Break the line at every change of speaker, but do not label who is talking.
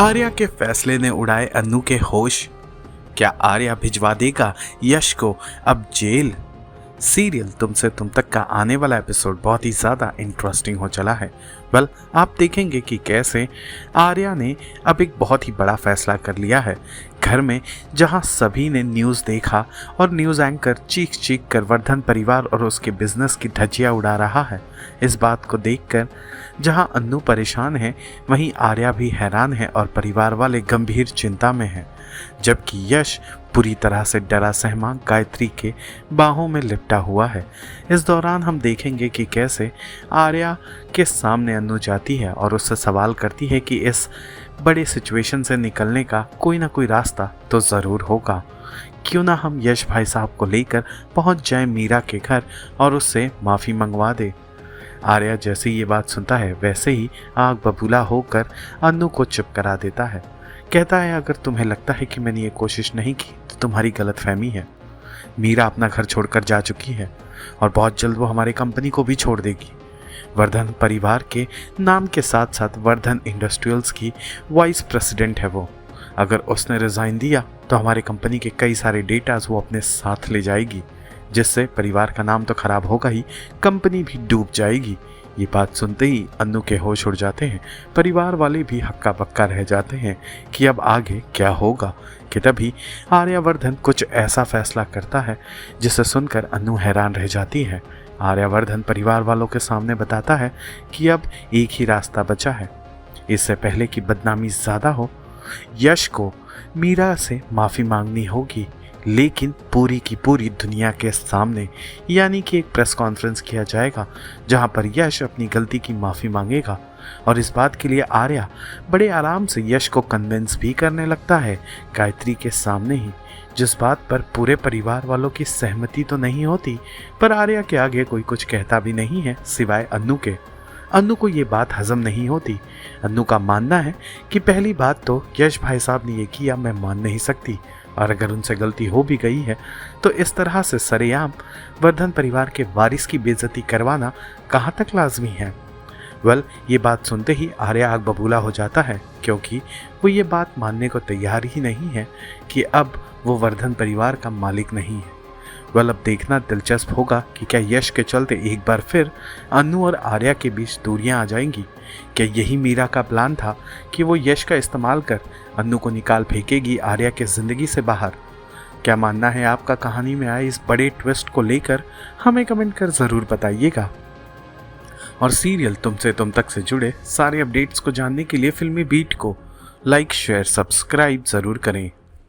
आर्या के फैसले ने उड़ाए अन्नू के होश। क्या आर्या भिजवा देगा यश को अब जेल? सीरियल तुमसे तुम तक का आने वाला एपिसोड बहुत ही ज़्यादा इंटरेस्टिंग हो चला है। आप देखेंगे कि कैसे आर्या ने अब एक बहुत ही बड़ा फैसला कर लिया है। घर में जहां सभी ने न्यूज़ देखा और न्यूज़ एंकर चीख चीख कर वर्धन परिवार और उसके बिजनेस की धज्जियां उड़ा रहा है, इस बात को देखकर जहां अन्नू परेशान है वहीं आर्या भी हैरान है और परिवार वाले गंभीर चिंता में हैं। जबकि यश पूरी तरह से डरा सहमा गायत्री के बाहों में लिपटा हुआ है। इस दौरान हम देखेंगे कि कैसे आर्या के सामने अन्नू जाती है और उससे सवाल करती है कि इस बड़े सिचुएशन से निकलने का कोई ना कोई रास्ता तो ज़रूर होगा। क्यों ना हम यश भाई साहब को लेकर पहुंच जाएं मीरा के घर और उससे माफ़ी मंगवा दे। आर्या जैसे ये बात सुनता है वैसे ही आग बबूला होकर अन्नू को चुप करा देता है। कहता है, अगर तुम्हें लगता है कि मैंने ये कोशिश नहीं की तो तुम्हारी गलतफहमी है। मीरा अपना घर छोड़कर जा चुकी है और बहुत जल्द वो हमारी कंपनी को भी छोड़ देगी। वर्धन परिवार के नाम के साथ साथ वर्धन इंडस्ट्रियल्स की वाइस प्रेसिडेंट है वो। अगर उसने रिज़ाइन दिया तो हमारी कंपनी के कई सारे डेटाज वो अपने साथ ले जाएगी, जिससे परिवार का नाम तो खराब होगा ही, कंपनी भी डूब जाएगी। ये बात सुनते ही अन्नू के होश उड़ जाते हैं। परिवार वाले भी हक्का बक्का रह जाते हैं कि अब आगे क्या होगा। कि तभी आर्यावर्धन कुछ ऐसा फैसला करता है जिसे सुनकर अन्नू हैरान रह जाती है। आर्यावर्धन परिवार वालों के सामने बताता है कि अब एक ही रास्ता बचा है। इससे पहले कि बदनामी ज़्यादा हो, यश को मीरा से माफ़ी मांगनी होगी, लेकिन पूरी की पूरी दुनिया के सामने, यानी कि एक प्रेस कॉन्फ्रेंस किया जाएगा जहां पर यश अपनी गलती की माफ़ी मांगेगा। और इस बात के लिए आर्या बड़े आराम से यश को कन्विंस भी करने लगता है गायत्री के सामने ही, जिस बात पर पूरे परिवार वालों की सहमति तो नहीं होती, पर आर्या के आगे कोई कुछ कहता भी नहीं है सिवाय अन्नू के। अन्नू को ये बात हजम नहीं होती। अन्नू का मानना है कि पहली बात तो यश भाई साहब ने ये किया मैं मान नहीं सकती, और अगर उनसे गलती हो भी गई है तो इस तरह से सरेआम वर्धन परिवार के वारिस की बेइज्जती करवाना कहाँ तक लाजमी है। ये बात सुनते ही आर्या आग बबूला हो जाता है, क्योंकि वो ये बात मानने को तैयार ही नहीं है कि अब वो वर्धन परिवार का मालिक नहीं है। अब देखना दिलचस्प होगा कि क्या यश के चलते एक बार फिर अन्नू और आर्या के बीच दूरियां आ जाएंगी। क्या यही मीरा का प्लान था कि वो यश का इस्तेमाल कर अन्नू को निकाल फेंकेगी आर्या के ज़िंदगी से बाहर? क्या मानना है आपका कहानी में आए इस बड़े ट्विस्ट को लेकर? हमें कमेंट कर ज़रूर बताइएगा। और सीरियल तुमसे तुम तक से जुड़े सारे अपडेट्स को जानने के लिए फिल्मी बीट को लाइक शेयर सब्सक्राइब ज़रूर करें।